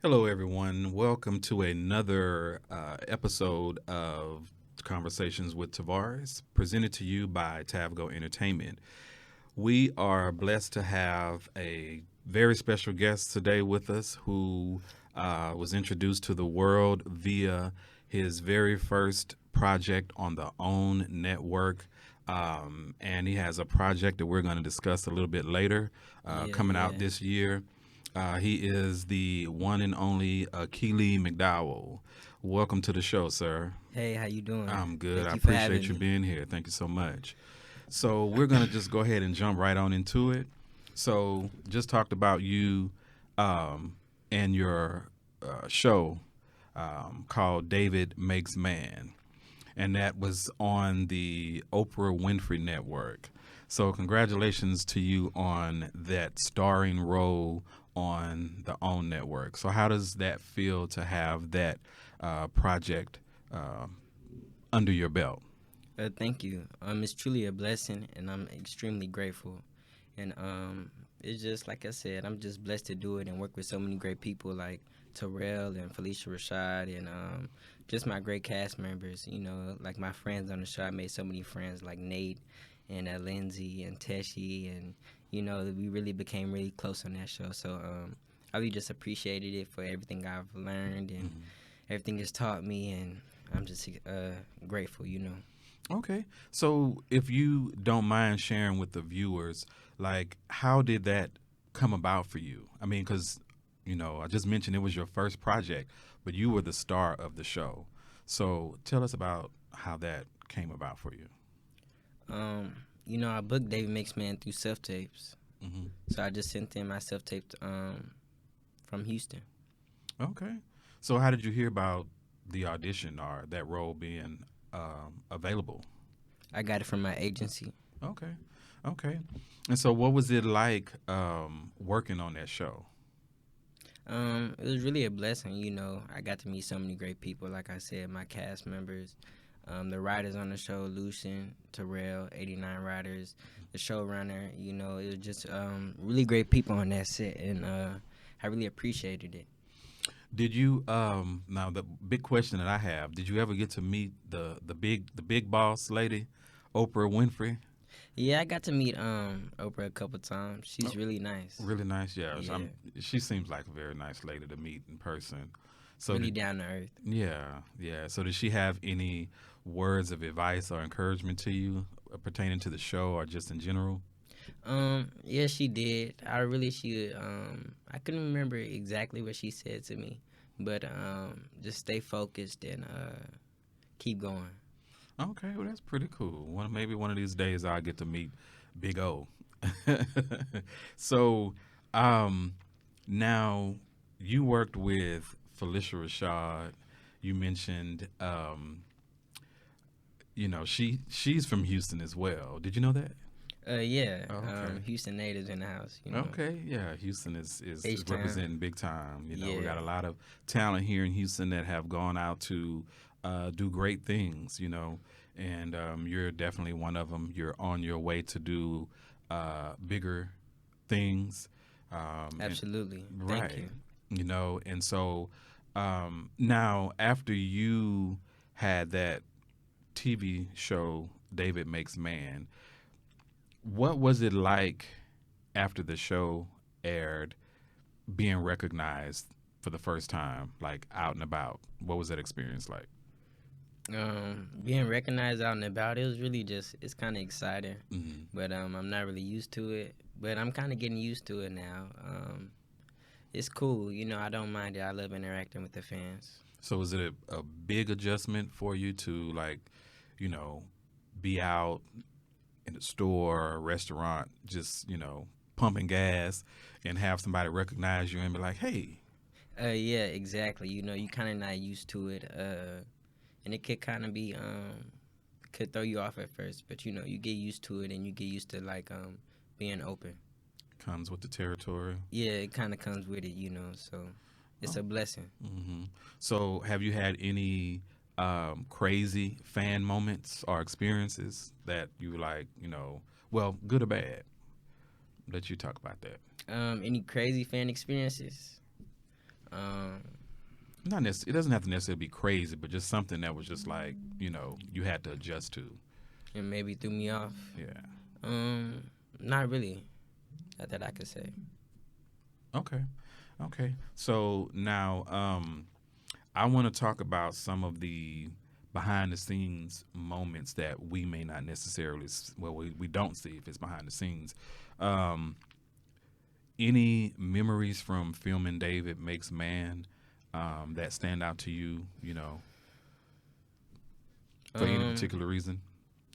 Hello, everyone. Welcome to another episode of Conversations with Tavares, presented to you by Tavgo Entertainment. We are blessed to have a very special guest today with us who was introduced to the world via his very first project on the OWN network. And he has a project that we're going to discuss a little bit later, Yeah, coming out yeah. this year. He is the one and only Akili McDowell. Welcome to the show, sir. Hey, how you doing? I'm good. Thank I you for appreciate having you me. being here. Thank you so much. So we're gonna just go ahead and jump right on into it. So just talked about you and your show called David Makes Man, and that was on the Oprah Winfrey Network. So congratulations to you on that starring role on the OWN network. So how does that feel to have that project uh, under your belt? Thank you. It's truly a blessing, and I'm extremely grateful. And it's just like I said, I'm just blessed to do it and work with so many great people like Terrell and Felicia Rashad, and just my great cast members. Like my friends on the show. I made so many friends like Nate and Lindsay and Teshi, and we really became really close on that show. So I really just appreciated it for everything I've learned and Mhm. everything it's taught me, and I'm just grateful. Okay. So if you don't mind sharing with the viewers, like, how did that come about for you? I mean, because, I just mentioned it was your first project, but you were the star of the show. So tell us about how that came about for you. I booked David Makes Man through self tapes, Hmm. so I just sent in my self tape from Houston. Okay. So how did you hear about the audition or that role being available? I got it from my agency. Okay. Okay. And so what was it like working on that show? It was really a blessing. I got to meet so many great people. Like I said, my cast members, the writers on the show, Lucian, Terrell, 89 writers, the showrunner. It was just really great people on that set, and I really appreciated it. Did you now the big question that I have, did you ever get to meet the big boss lady, Oprah Winfrey? Yeah, I got to meet Oprah a couple times. Oh, She's really nice. really nice, yeah. Yeah, She seems like a very nice lady to meet in person. So really did down to earth. yeah, yeah. So did she have any words of advice or encouragement to you pertaining to the show or just in general? Yeah, she did. I couldn't remember exactly what she said to me, but just stay focused and keep going. Okay, well that's pretty cool. Maybe one of these days I'll get to meet Big O. So, um, now you worked with Felicia Rashad. You mentioned, she's from Houston as well. Did you know that? Yeah, Oh, okay. Houston natives in the house. Okay, yeah, Houston is H Town. representing big time. We Yeah, got a lot of talent here in Houston that have gone out to do great things. And you're definitely one of them. You're on your way to do bigger things, and absolutely. Thank right, you. and so now after you had that TV show, David Makes Man, what was it like after the show aired, being recognized for the first time, like out and about? What was that experience like? Being recognized out and about, it was really just it's kind of exciting, Hmm. but I'm not really used to it. But I'm kind of getting used to it now. It's cool. I don't mind it. I love interacting with the fans. So was it a big adjustment for you to, like, you know, be out in the store or restaurant, just, pumping gas and have somebody recognize you and be like, hey, Yeah, exactly. You kind of not used to it, and it could kind of be could throw you off at first, but you get used to it and you get used to like being open. comes with the territory? Yeah, it kind of comes with it. So it's Oh. a blessing. Hmm. So have you had any crazy fan moments or experiences that you like, well, good or bad? Let you talk about that. Any crazy fan experiences? Um, Not necessarily. It doesn't have to necessarily be crazy, but just something that was just like you had to adjust to. and maybe threw me off. Yeah. Um, Not really. Not that I could say. Okay. Okay. So now, I want to talk about some of the behind the scenes moments that we may not necessarily, we don't see if it's behind the scenes. Um, any memories from filming David Makes Man that stand out to you, for any Um, particular reason?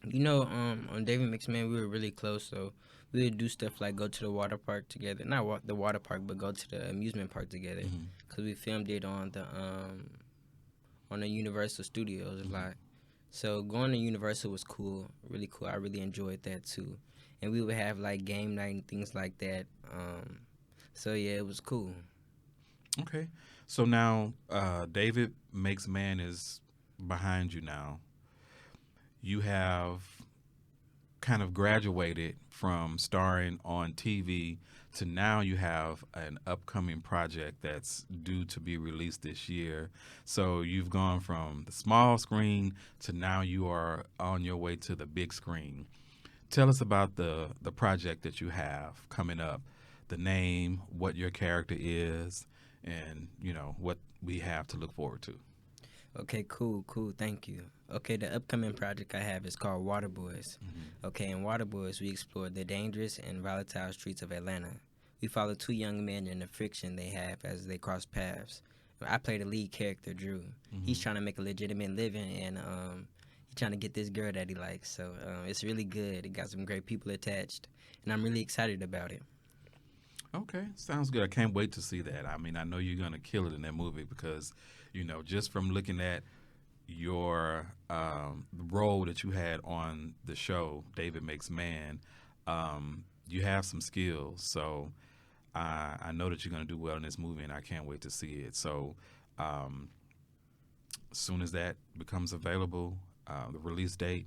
on David McSman, we were really close, so we would do stuff like go to the water park together. Not the water park, but go to the amusement park together. Hmm. Cause we filmed it on the Universal Studios a Hmm. lot. So going to Universal was cool, really cool. I really enjoyed that too. And we would have like game night and things like that. So yeah, it was cool. Okay. So now, David Makes Man is behind you now. You have kind of graduated from starring on TV to now you have an upcoming project that's due to be released this year. So you've gone from the small screen to now you are on your way to the big screen. Tell us about the project that you have coming up, the name, what your character is, and what we have to look forward to. Okay, cool, cool. Thank you. Okay, the upcoming project I have is called Water Boys. Hmm. Okay, in Water Boys, we explore the dangerous and volatile streets of Atlanta. We follow two young men and the friction they have as they cross paths. I play the lead character, Drew. He's Hmm. trying to make a legitimate living, and he's trying to get this girl that he likes. So it's really good. It got some great people attached, and I'm really excited about it. Okay, sounds good. I can't wait to see that. I mean, I know you're gonna kill it in that movie because, just from looking at your role that you had on the show, David Makes Man, you have some skills. So I know that you're gonna do well in this movie, and I can't wait to see it. So um, as soon as that becomes available, the release date,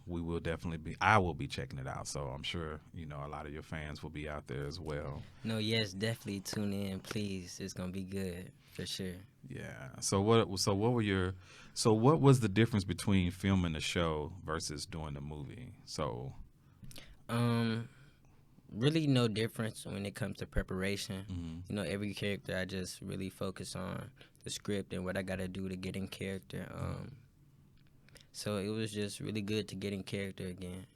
we will definitely be. I will be checking it out. So I'm sure a lot of your fans will be out there as well. No, yes, definitely tune in, please. It's gonna be good for sure. Yeah. So what was the difference between filming the show versus doing the movie? So. Um, Really no difference when it comes to preparation. Mhm. Every character I just really focus on the script and what I gotta do to get in character. So it was just really good to get in character again.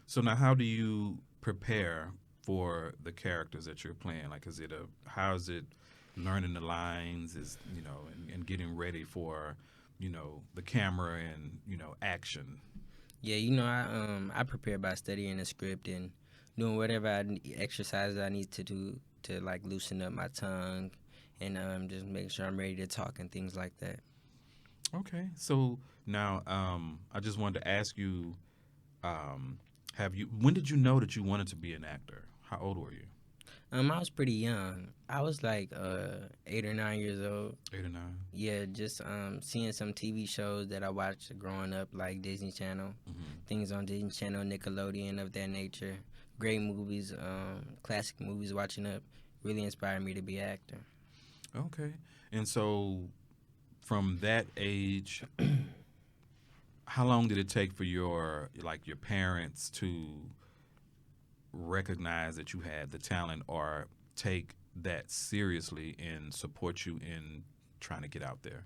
So now, how do you prepare for the characters that you're playing? Like, how is it learning the lines? And getting ready for, the camera and action. Yeah, I prepare by studying the script and doing whatever exercises I need to do to like loosen up my tongue and just make sure I'm ready to talk and things like that. Okay. So now, I just wanted to ask you, um, when did you know that you wanted to be an actor? How old were you? I was pretty young. I was like 8 or 9 years old. 8 or 9. Yeah, just seeing some TV shows that I watched growing up, like Disney Channel, Hmm. things on Disney Channel, Nickelodeon, of that nature. Great movies, classic movies. Watching up really inspired me to be an actor. Okay. And so from that age, how long did it take for your parents to recognize that you had the talent or take that seriously and support you in trying to get out there?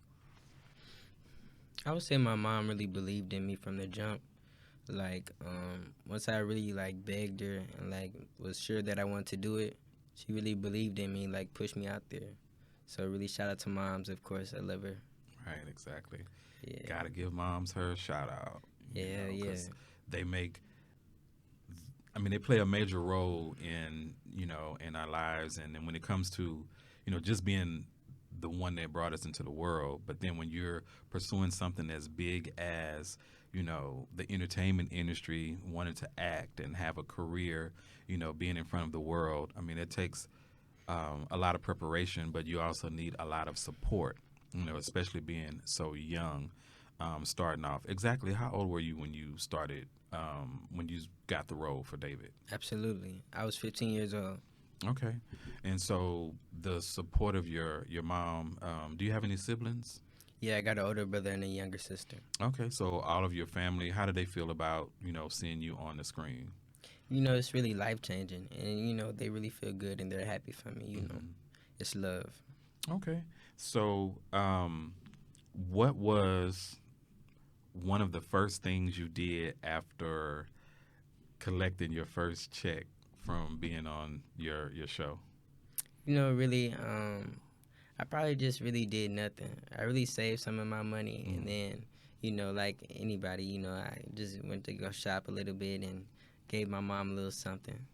I would say my mom really believed in me from the jump. Like, once I really like begged her and like was sure that I wanted to do it, she really believed in me, like pushed me out there. So really, shout out to moms, of course. I love her. Right, exactly. Yeah, Gotta give moms her shout out, yeah, yeah. because they make, they play a major role in our lives. And then when it comes to, just being the one that brought us into the world, but then when you're pursuing something as big as, the entertainment industry, wanting to act and have a career, being in front of the world, it takes a lot of preparation, but you also need a lot of support, especially being so young, starting off. Exactly how old were you when you started, when you got the role for David? Absolutely. I was 15 years old. Okay. And so the support of your mom, do you have any siblings? Yeah, I got an older brother and a younger sister. Okay, so all of your family, how do they feel about, seeing you on the screen? It's really life changing, and they really feel good and they're happy for me. Hmm. It's love. Okay. So, what was one of the first things you did after collecting your first check from being on your show? Really, I probably just really did nothing. I really saved some of my money, and Mm. then, like anybody, I just went to go shop a little bit and gave my mom a little something.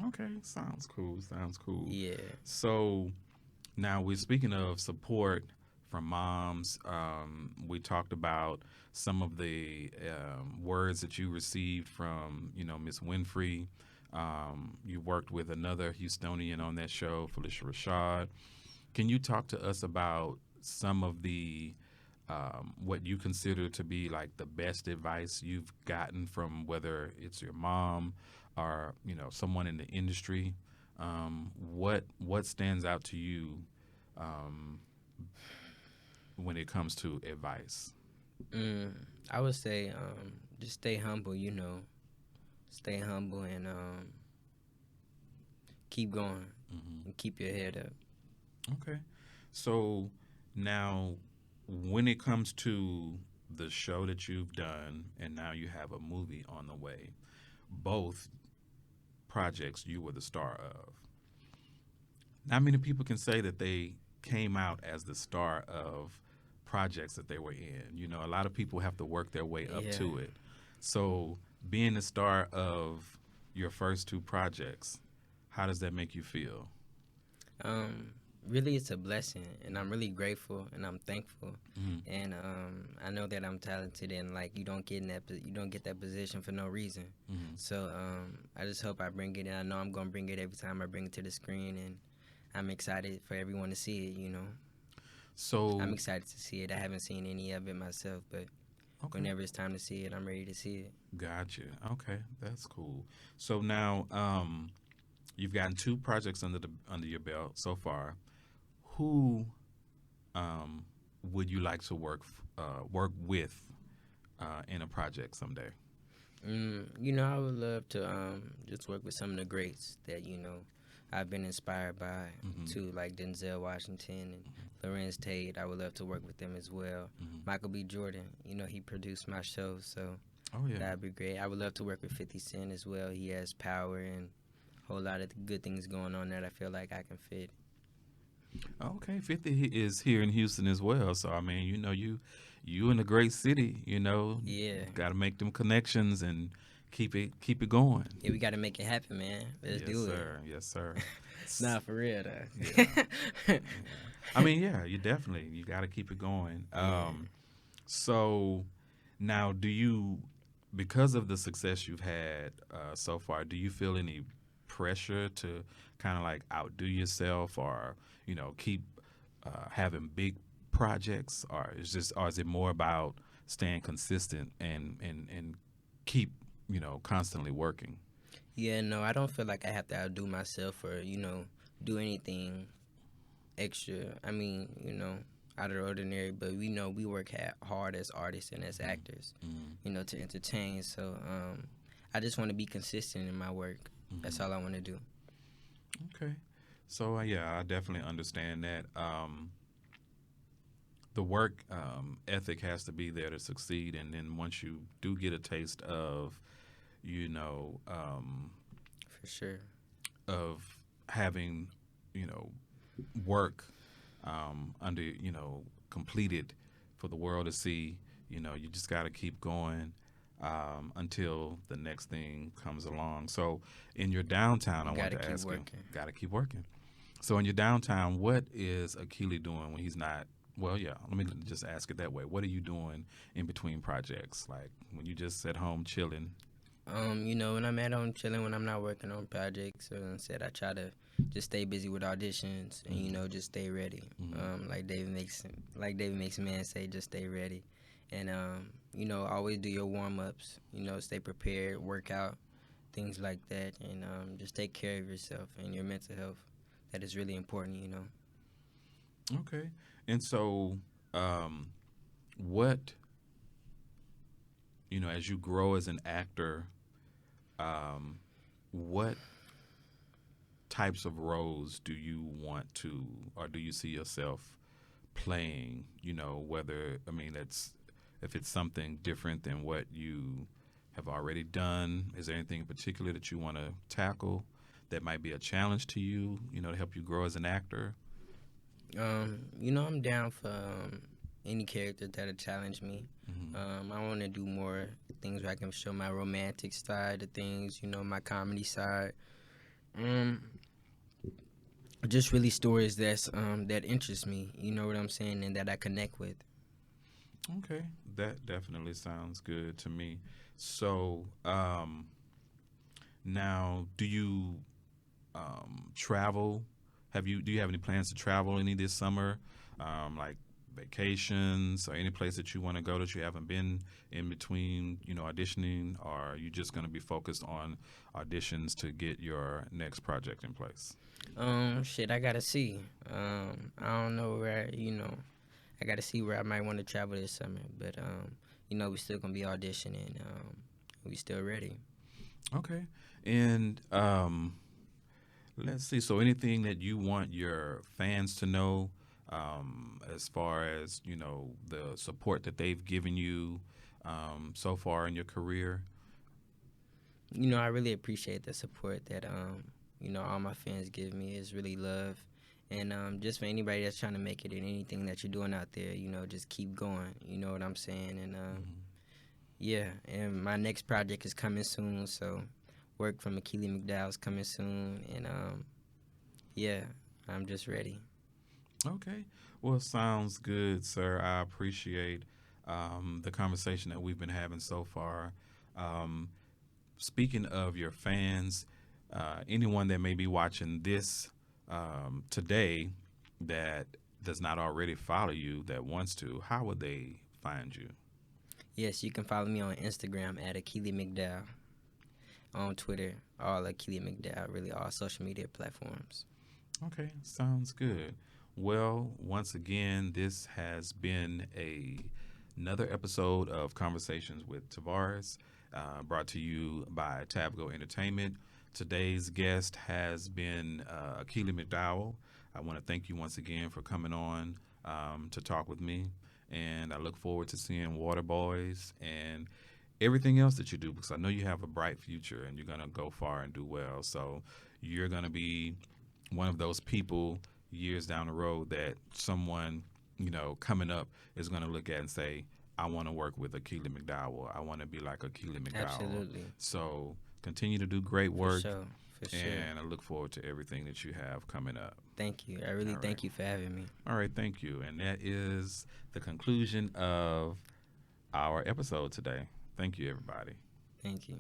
Okay, sounds cool. Sounds cool. Yeah. So now we're speaking of support from moms. We talked about some of the words that you received from, Miss Winfrey. You worked with another Houstonian on that show, Felicia Rashad. Can you talk to us about some of the what you consider to be like the best advice you've gotten from whether it's your mom or someone in the industry? What stands out to you um, when it comes to advice? Mm, I would say just stay humble. Stay humble and keep going Hmm. and keep your head up. Okay, so now when it comes to the show that you've done and now you have a movie on the way, both projects you were the star of. Not many people can say that they came out as the star of projects that they were in. A lot of people have to work their way up Yeah. to it. So, being the star of your first two projects, how does that make you feel? Um, Really, it's a blessing, and I'm really grateful and I'm thankful. Mm-hmm. And I know that I'm talented, and like you don't get that position for no reason. Mm-hmm. So I just hope I bring it, and I know I'm gonna bring it every time I bring it to the screen, and I'm excited for everyone to see it. I'm So, excited to see it. I haven't seen any of it myself, but okay, whenever it's time to see it, I'm ready to see it. gotcha. Okay, that's cool. So now, you've gotten two projects under your belt so far. Who um, would you like to work with in a project someday? I would love to just work with some of the greats that I've been inspired by Hmm. too, like Denzel Washington and Lorenz Tate. I would love to work with them as well. Hmm. Michael B. Jordan, he produced my show, so Oh yeah. that'd be great. I would love to work with 50 Cent as well. He has power and a whole lot of good things going on that I feel like I can fit. Okay, 50 is here in Houston as well. So I mean, you in a great city. Yeah, Got to make them connections and keep it going. yeah, we got to make it happen, man. Let's Yes, do it. sir. Yes, sir. Nah, for real though. Yeah. Yeah. I mean, yeah, you got to keep it going. Yeah. So now, because of the success you've had so far, do you feel any pressure to kind of like outdo yourself, or keep having big projects, or is it more about staying consistent and keep constantly working? Yeah, no, I don't feel like I have to outdo myself or, do anything extra. I mean, out of the ordinary, but we know we work hard as artists and as actors, Mm-hmm. to entertain. So I just want to be consistent in my work. That's Mm-hmm. all I want to do. Okay. So yeah, I definitely understand that. The work ethic has to be there to succeed, and then once you do get a taste of, you know, um, For sure. of having, you know, work under, completed for the world to see, you just got to keep going until the next thing comes along. So in your downtown, I You want got to to keep ask you, working. got to keep working. So in your downtown, what is Akili doing when he's not? Well, yeah. Let me just ask it that way. What are you doing in between projects? Like when you just at home chilling. When I'm at home chilling, when I'm not working on projects, instead I try to just stay busy with auditions and Mm-hmm. just stay ready. Mm-hmm. Like David makes man say, just stay ready, and always do your warm ups. Stay prepared, work out, things like that, and just take care of yourself and your mental health. That is really important, you know. Okay. And so, what, as you grow as an actor, um, what types of roles do you want to, or do you see yourself playing? Whether, if it's something different than what you have already done, is there anything in particular that you want to tackle that might be a challenge to you, to help you grow as an actor? I'm down for any character that'll challenge me. I want to do more things where I can show my romantic side of things, my comedy side. Um, just really stories that interest me. You know what I'm saying, and that I connect with. Okay, that definitely sounds good to me. So, now, do you travel? Do you have any plans to travel any this summer, like vacations or any place that you want to go that you haven't been in between, auditioning, or are you just going to be focused on auditions to get your next project in place? Shit, I gotta see. I don't know where, I gotta see where I might want to travel this summer, but we still gonna be auditioning. We still ready. Okay, and let's see. So, anything that you want your fans to know, as far as the support that they've given you so far in your career? I really appreciate the support that all my fans give me. Is really love, and just for anybody that's trying to make it in anything that you're doing out there, just keep going. You know what I'm saying? And yeah, and my next project is coming soon, so work from Akili McDowell is coming soon, and yeah, I'm just ready. Okay. Well, sounds good, sir. I appreciate the conversation that we've been having so far. Um, Speaking of your fans, anyone that may be watching this today that does not already follow you, that wants to, how would they find you? Yes, you can follow me on Instagram at Akili McDowell, on Twitter, all Akili McDowell, really all social media platforms. Okay, sounds good. Well, once again, this has been another episode of Conversations with Tavares, brought to you by Tabgo Entertainment. Today's guest has been Akili McDowell. I want to thank you once again for coming on to talk with me, and I look forward to seeing Water Boys and everything else that you do, because I know you have a bright future and you're going to go far and do well. So you're going to be one of those people years down the road that someone, coming up is going to look at and say, I want to work with Akili McDowell. I want to be like Akili McDowell. Absolutely. So continue to do great For work. sure. For sure. And I look forward to everything that you have coming up. Thank you. I really All right. thank you for having me. All right, thank you. And that is the conclusion of our episode today. Thank you, everybody. Thank you.